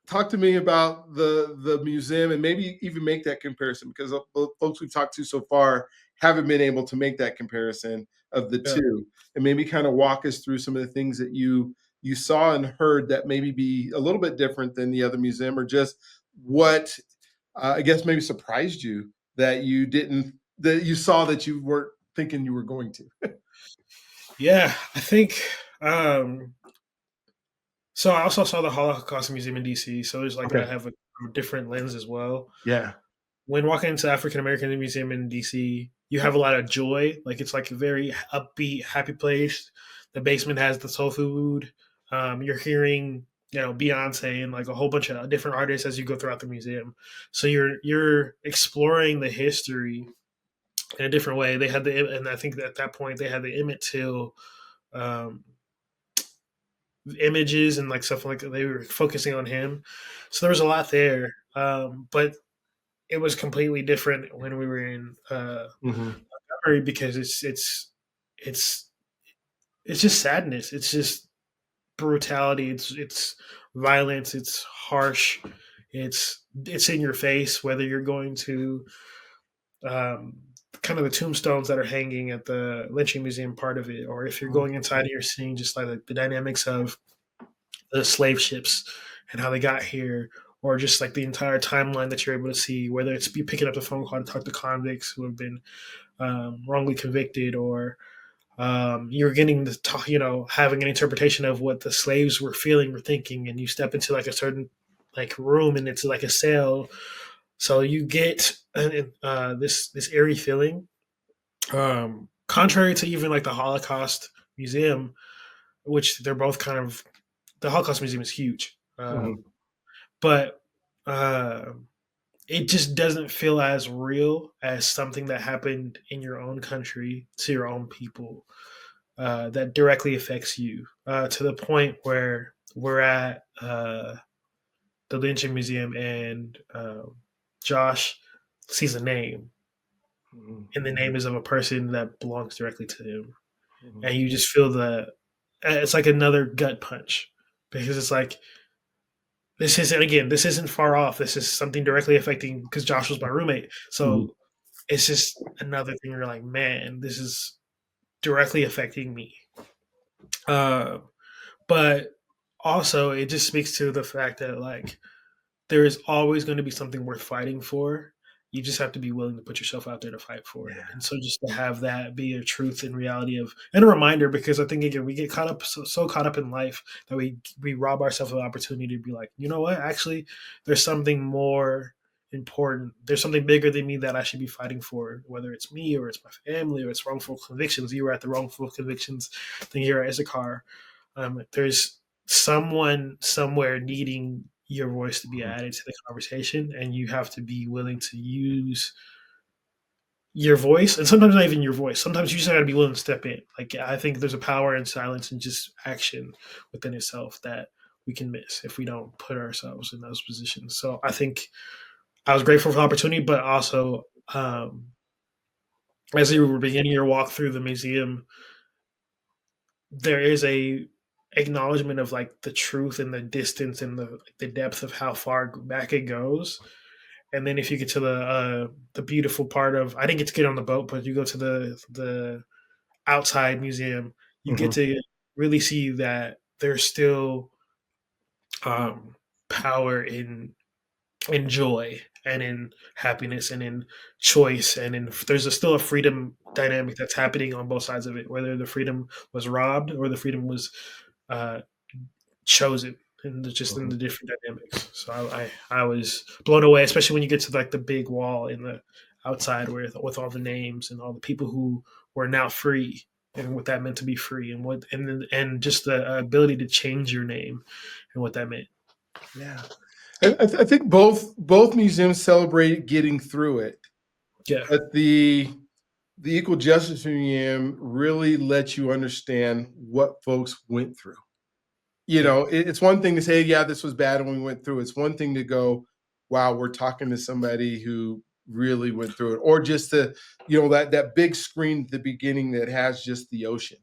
Talk to me about the museum and maybe even make that comparison, because folks we've talked to so far haven't been able to make that comparison of the Yeah. two, and maybe kind of walk us through some of the things that you saw and heard that maybe be a little bit different than the other museum, or just what I guess maybe surprised you that you saw that you weren't thinking you were going to. Yeah, I think so. I also saw the Holocaust Museum in DC, so it's like Okay. I have a different lens as well. Yeah. When walking into African American Museum in DC, you have a lot of joy. Like it's like a very upbeat, happy place. The basement has the soul food. You're hearing Beyonce and like a whole bunch of different artists as you go throughout the museum. So you're exploring the history in a different way. They had and I think at that point they had the Emmett Till um, images and like stuff like they were focusing on him. So there was a lot there, but it was completely different when we were in Hmm. Montgomery, because it's it's just sadness. It's just brutality. It's violence. It's harsh. It's in your face, whether you're going to um, kind of the tombstones that are hanging at the lynching museum part of it, or if you're going inside and you're seeing just like the dynamics of the slave ships and how they got here, or just like the entire timeline that you're able to see, whether it's be picking up the phone call and talk to convicts who have been wrongly convicted, or you're getting to talk, having an interpretation of what the slaves were feeling or thinking, and you step into like a certain like room and it's like a cell, so you get this eerie feeling. Contrary to even like the Holocaust Museum, which they're both kind of the Holocaust Museum is huge, Mhm. but uh, it just doesn't feel as real as something that happened in your own country to your own people that directly affects you to the point where we're at the lynching museum and Josh sees a name, Mhm. and the name is of a person that belongs directly to him, Mhm. and you just feel it's like another gut punch because it's like this isn't far off. This is something directly affecting because Josh was my roommate. Mhm. So it's just another thing where you're like, man, this is directly affecting me. Uh, but also it just speaks to the fact that like there is always going to be something worth fighting for. You just have to be willing to put yourself out there to fight for it. Yeah. And so just to have that be a truth and reality of and a reminder, because I think again we get caught up so caught up in life that we rob ourselves of the opportunity to be like, you know what, actually there's something more important. There's something bigger than me that I should be fighting for, whether it's me or it's my family or it's wrongful convictions. You were at the wrongful convictions thing here at Issachar. There's someone somewhere needing your voice to be Mhm. added to the conversation, and you have to be willing to use your voice, and sometimes not even your voice. Sometimes you just got to be willing to step in. Like I think there's a power in silence and just action within itself that we can miss if we don't put ourselves in those positions. So I think I was grateful for the opportunity, but also as you were beginning your walk through the museum, there is a acknowledgement of like the truth and the distance and the depth of how far back it goes. And then if you get to the beautiful part of I didn't get to get on the boat, but you go to the outside museum, you get Mhm. to really see that there's still um, power in joy and in happiness and in choice and in there's still a freedom dynamic that's happening on both sides of it, whether the freedom was robbed or the freedom was uh, chosen, and just in Mhm. the different dynamics. So I was blown away, especially when you get to like the big wall in the outside with all the names and all the people who were now free and what that meant to be free and and just the ability to change your name and what that meant. Yeah. I think both museums celebrate getting through it, Yeah, but the Equal Justice Museum really lets you understand what folks went through. yeah, It's one thing to say, yeah, this was bad and we went through. It's one thing to go, wow, we're talking to somebody who really went through it, or just that big screen at the beginning that has just the ocean,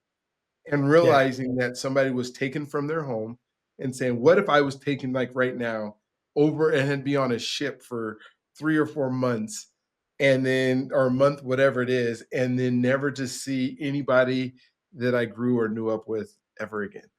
and yeah, realizing that somebody was taken from their home and saying, what if I was taken like right now over and had be on a ship for 3 or 4 months, and then or a month, whatever it is, and then never to see anybody that I grew or knew up with ever again.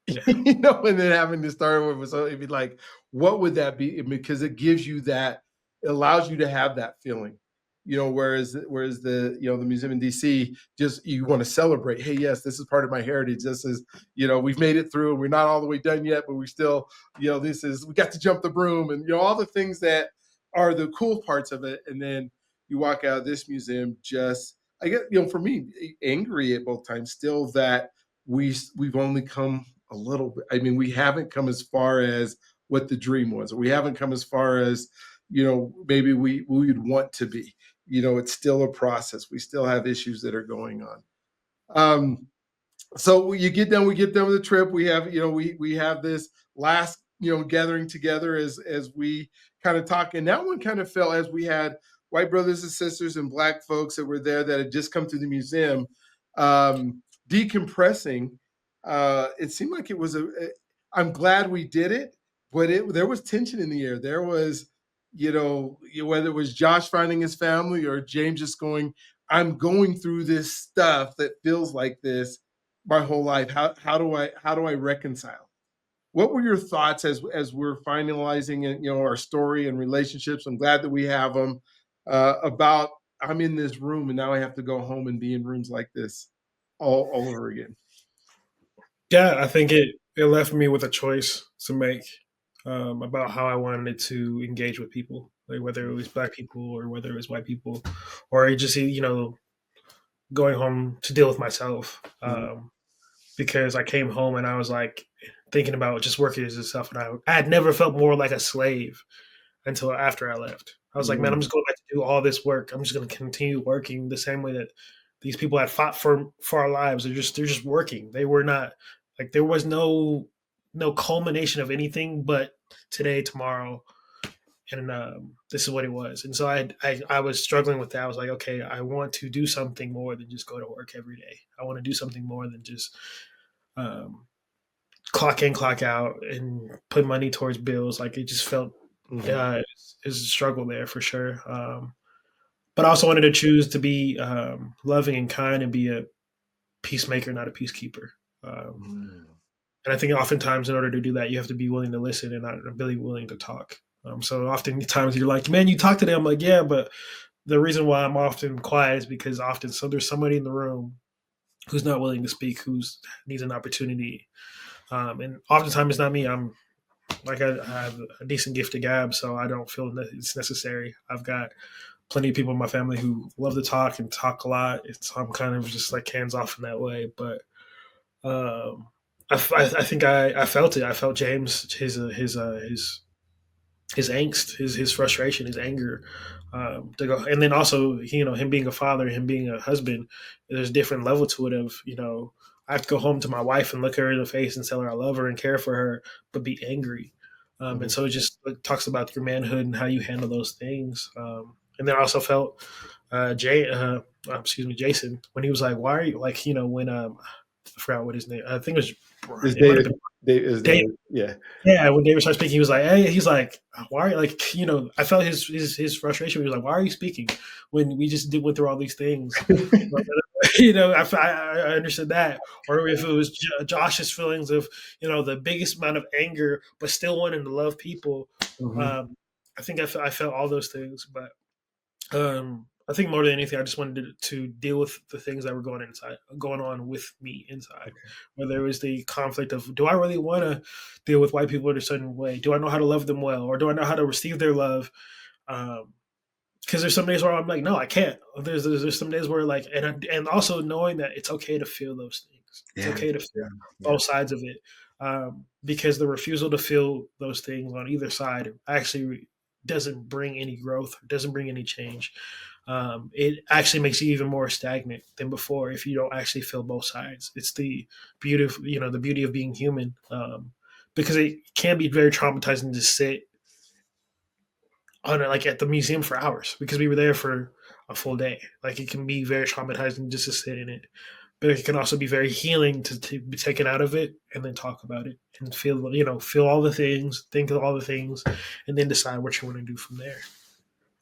yeah, And then having to start over. So it'd be like, what would that be? Because it gives you that, it allows you to have that feeling. Whereas the museum in DC, just you want to celebrate. Hey, yes, this is part of my heritage. This is, we've made it through and we're not all the way done yet, but we still, this is we got to jump the broom and all the things that are the cool parts of it. And then you walk out of this museum just I get, for me, angry at both times still that we've only come a little bit. I mean, we haven't come as far as what the dream was. We haven't come as far as, maybe we would want to be. It's still a process. We still have issues that are going on. Um, so we get done with the trip. We have, we have this last, gathering together as we kind of talk. And that one kind of felt as we had white brothers and sisters and black folks that were there that had just come to the museum, decompressing. It seemed like it was I'm glad we did it, but there was tension in the air. There was, whether it was Josh finding his family or James just going, I'm going through this stuff that feels like this my whole life. How do I reconcile? What were your thoughts as we're finalizing our story and relationships? I'm glad that we have them. About I'm in this room and now I have to go home and be in rooms like this all over again. Yeah, I think it left me with a choice to make about how I wanted to engage with people, like whether it was black people or whether it was white people, or just going home to deal with myself. Because I came home and I was like thinking about just working as stuff, and I had never felt more like a slave until after I left. I was like, man, I'm just going back to do all this work. I'm just going to continue working the same way that these people had fought for our lives. They're just working. They were not like there was no culmination of anything but today, tomorrow, and this is what it was. And so I was struggling with that. I was like, okay, I want to do something more than just go to work every day. I want to do something more than just um, clock in, clock out, and put money towards bills. Like it just felt is a struggle there for sure. But I also wanted to choose to be loving and kind and be a peacemaker, not a peacekeeper. And I think oftentimes in order to do that, you have to be willing to listen and not really willing to talk. So oftentimes you're like, man, you talk today. I'm like, yeah, but the reason why I'm often quiet is because there's somebody in the room who's not willing to speak, who's needs an opportunity. And oftentimes it's not me. I have a decent gift to gab, so I don't feel that it's necessary. I've got plenty of people in my family who love to talk and talk a lot. So I'm kind of just like hands off in that way. But I think I felt it. I felt James his angst, his frustration, his anger to go, and then also him being a father, him being a husband. There's a different level to it. Of I have to go home to my wife and look her in the face and tell her I love her and care for her, but be angry. And so it talks about your manhood and how you handle those things. And then I also felt Jason, when he was like, "Why are you like when I forgot what his name? I think it was It's it might have David. David. Yeah. Yeah, when David started speaking, he was like, "Hey," he's like, "Why are you like?" I felt his frustration. He was like, "Why are you speaking when we just went through all these things?" I understood that. Or if it was Josh's feelings of the biggest amount of anger, but still wanting to love people. I think I felt all those things, but I think more than anything, I just wanted to deal with the things that were going on with me inside. Okay. Where there was the conflict of, do I really want to deal with white people in a certain way? Do I know how to love them well, or do I know how to receive their love? Because there's some days where I'm like, no, I can't. There's some days where like, and also knowing that it's okay to feel those things. It's okay to feel both sides of it, because the refusal to feel those things on either side actually doesn't bring any growth, doesn't bring any change. It actually makes you even more stagnant than before if you don't actually feel both sides. It's the beauty of the beauty of being human, because it can be very traumatizing to sit on like at the museum for hours because we were there for a full day. Like it can be very traumatizing just to sit in it, but it can also be very healing to be taken out of it and then talk about it and feel all the things, think of all the things, and then decide what you want to do from there.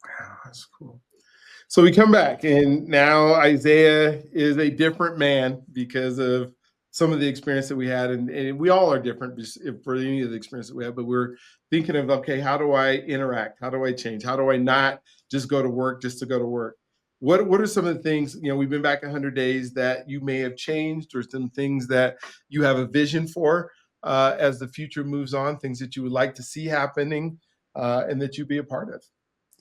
Wow, that's cool. So we come back, and now Isaiah is a different man because of some of the experience that we had, and we all are different for any of the experience that we have. But we're thinking of, okay, how do I interact? How do I change? How do I not just go to work just to go to work? What are some of the things, we've been back 100 days that you may have changed, or some things that you have a vision for as the future moves on, things that you would like to see happening and that you'd be a part of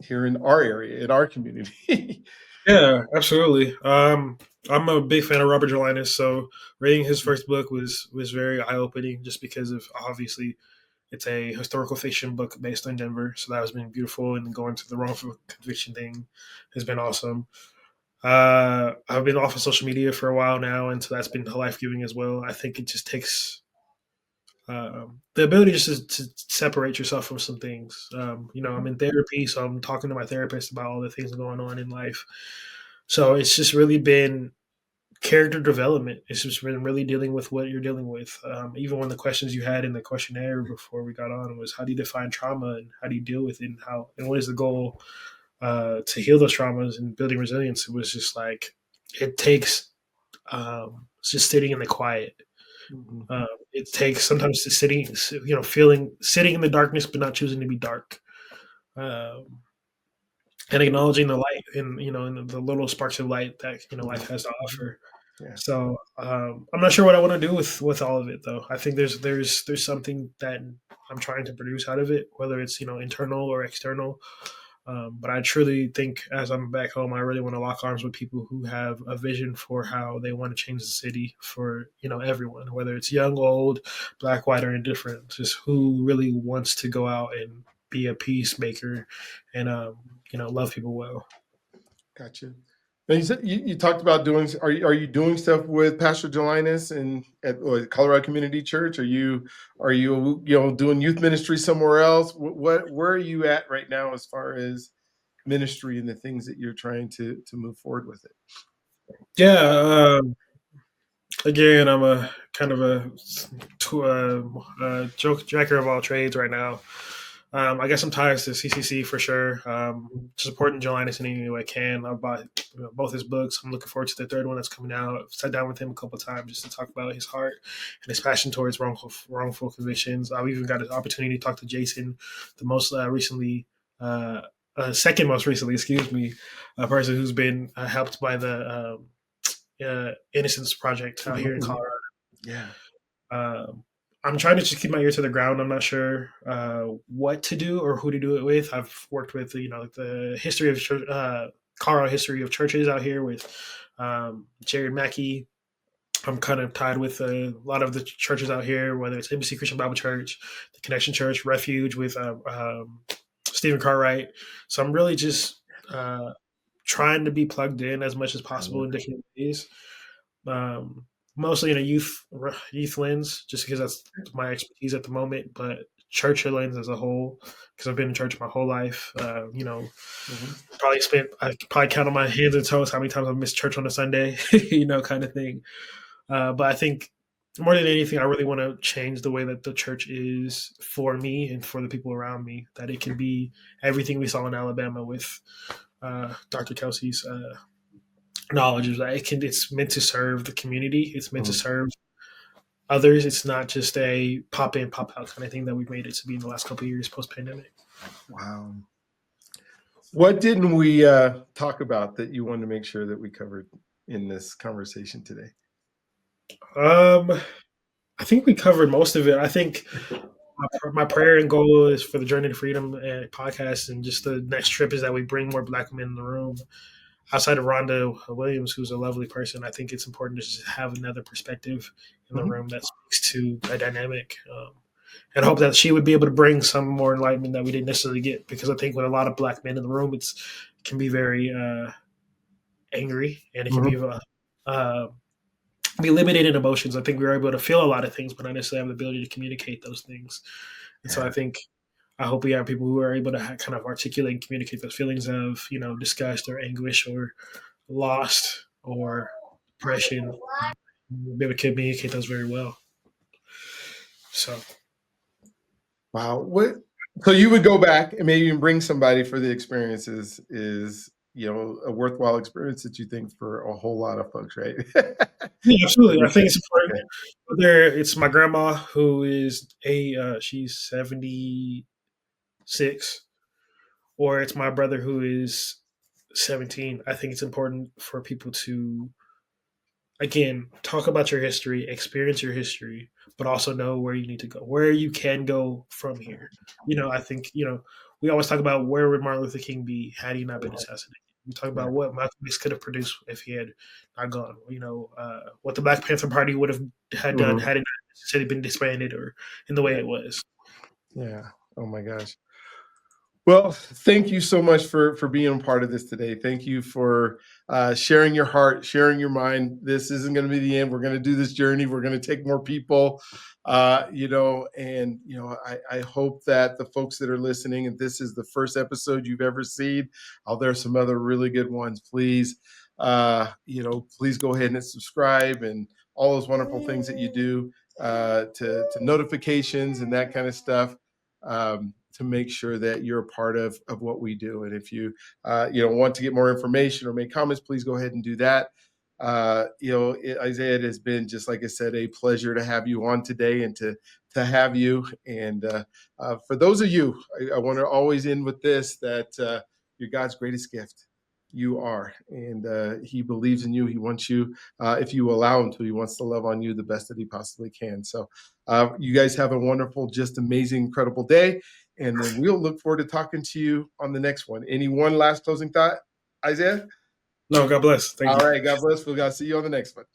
here in our area, in our community? Yeah, absolutely. I'm a big fan of Robert Janice, so reading his first book was very eye opening, just because of obviously it's a historical fiction book based on Denver, so that has been beautiful, and going to the wrongful conviction thing has been awesome. I've been off of social media for a while now, and so that's been life giving as well. I think it just takes the ability just to separate yourself from some things. I'm in therapy, so I'm talking to my therapist about all the things going on in life. So it's just really been character development. It's just been really dealing with what you're dealing with. Even one of the questions you had in the questionnaire before we got on was, how do you define trauma and how do you deal with it, and how, and what is the goal to heal those traumas and building resilience? It was just like, it takes just sitting in the quiet. Mhm. It takes sometimes just sitting, feeling, sitting in the darkness, but not choosing to be dark. Um, and acknowledging the light and, and the little sparks of light that, life has to Mhm. offer. Yeah. So I'm not sure what I want to do with all of it, though. I think there's something that I'm trying to produce out of it, whether it's internal or external. But I truly think, as I'm back home, I really want to lock arms with people who have a vision for how they want to change the city for everyone, whether it's young, old, black, white, or indifferent. Just who really wants to go out and be a peacemaker and love people well. Gotcha. Now you said you talked about doing. Are you doing stuff with Pastor Janice and at or Colorado Community Church? Are you doing youth ministry somewhere else? Where are you at right now as far as ministry and the things that you're trying to move forward with it? Yeah. Again, I'm a kind of a joke jacker of all trades right now. I guess I'm ties to CCC for sure. Supporting Janice in any way I can. I bought both his books. I'm looking forward to the third one that's coming out. I've sat down with him a couple of times just to talk about his heart and his passion towards wrongful convictions. I've even got an opportunity to talk to Jason, the most recently, second most recently, excuse me, a person who's been helped by the Innocence Project out here in Mhm. Colorado. Yeah. Um, I'm trying to just keep my ear to the ground. I'm not sure what to do or who to do it with. I've worked with the history of Colorado history of churches out here with Jared Mackey. I'm kind of tied with a lot of the churches out here, whether it's Embassy Christian Bible Church, the Connection Church, Refuge with Stephen Cartwright. So I'm really just trying to be plugged in as much as possible in different ways. Um, Mostly in a youth lens, just because that's my expertise at the moment. But church lens as a whole, because I've been in church my whole life. Mhm. I could probably count on my hands and toes how many times I've missed church on a Sunday, kind of thing. But I think more than anything, I really want to change the way that the church is for me and for the people around me. That it can be everything we saw in Alabama with Dr. Kelsey's knowledge is that it's meant to serve the community. It's meant to Mhm. serve others. It's not just a pop in, pop out kind of thing that we've made it to be in the last couple of years post pandemic. Wow. What didn't we talk about that you wanted to make sure that we covered in this conversation today? Um, I think we covered most of it. I think my prayer and goal is for the Journey to Freedom podcast, and just the next trip is that we bring more Black men in the room. Outside of Rhonda Williams, who's a lovely person, I think it's important to just have another perspective in the Mhm. room that speaks to that dynamic. And hope that she would be able to bring some more enlightenment that we didn't necessarily get. Because I think with a lot of Black men in the room, it can be very angry, and it can uh, be limited in emotions. I think we were able to feel a lot of things, but not necessarily have the ability to communicate those things. And so Yeah. I hope we have people who are able to kind of articulate and communicate those feelings of disgust or anguish or lost or depression. Be able to communicate those very well. So Wow. So you would go back and maybe even bring somebody for the experiences is a worthwhile experience that you think for a whole lot of folks, right? yeah, absolutely. I think it's important. Okay. Whether it's my grandma who is she's 76, or it's my brother who is 17. I think it's important for people to again talk about your history, experience your history, but also know where you need to go, where you can go from here. I think we always talk about where would Martin Luther King be had he not been assassinated. We talk Yeah. about what Malcolm X could have produced if he had not gone. What the Black Panther Party would have had done Mhm. had it not necessarily been disbanded or in the way Yeah. it was. Yeah. Oh my gosh. Well, thank you so much for being a part of this today. Thank you for sharing your heart, sharing your mind. This isn't going to be the end. We're going to do this journey. We're going to take more people, I hope that the folks that are listening, and this is the first episode you've ever seen, there's some other really good ones. Please please go ahead and subscribe and all those wonderful things that you do, to notifications and that kind of stuff, to make sure that you're a part of what we do. And if you want to get more information or make comments, please go ahead and do that. Isaiah, it has been, just like I said, a pleasure to have you on today and to have you. And for those of you, I want to always end with this, that you're God's greatest gift. You are. And he believes in you. He wants you, if you allow him to, he wants to love on you the best that he possibly can. So you guys have a wonderful, just amazing, incredible day. And then we'll look forward to talking to you on the next one. Any one last closing thought, Isaiah? No, God bless. Thank you. All right, God bless. We'll see you on the next one.